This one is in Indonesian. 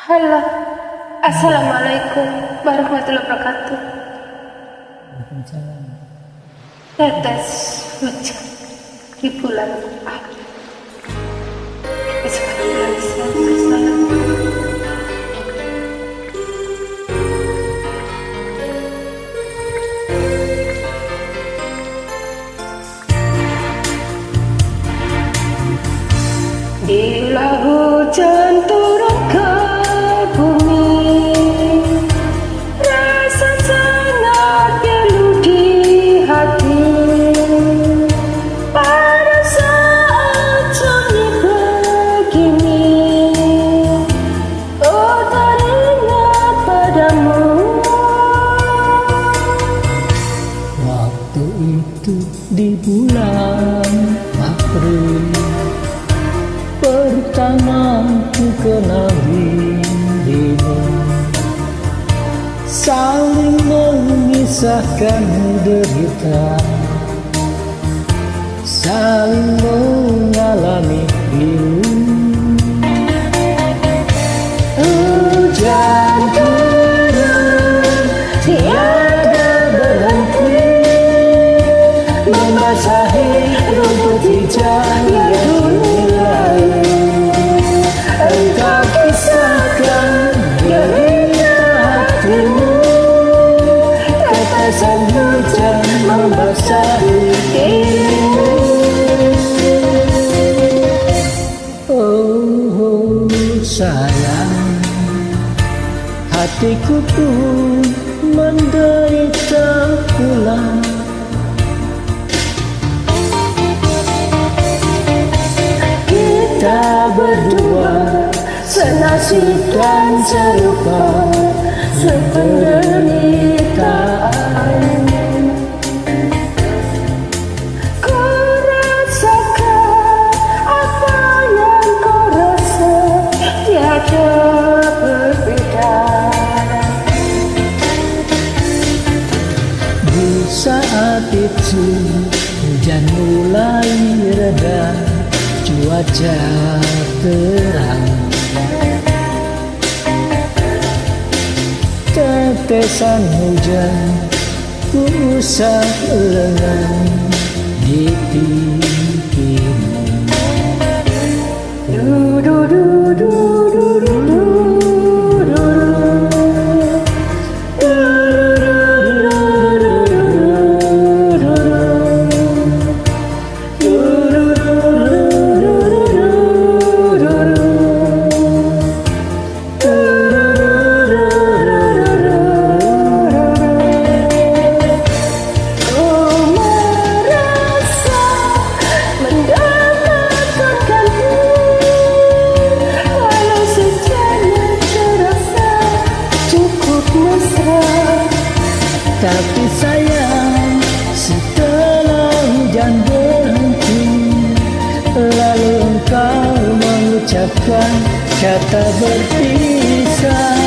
Halo, Assalamualaikum warahmatullahi wabarakatuh. Tetes hujan di bulan April. Sekarang bulan sayang. Bila hujan turun ke bumi, rasa sangat pilu di hati. Pada saat sunyi begini, oh teringat padamu. Waktu itu di bulan April, pertama ku kenal dirimu, saling mengisahkan derita, saling mengalami pilu. Hujan turun tiada berhenti, membasahi rumput hijau yang dulu lalu. Engkau kisahkan derita hatimu, tetesan hujan membasahi dirimu. Oh sayang, hatiku pun menderita pula. Kita berdua senasib dan serupa, sependeritaan. Ku rasakan apa yang kau rasa, tiada berbeda. Di saat itu hujan mulai reda, cuaca terang, tetesan hujan ku usap lengan di pipimu. Du du du du du du du. Tapi sayang, setelah hujan berhenti, lalu engkau mengucapkan kata berpisah.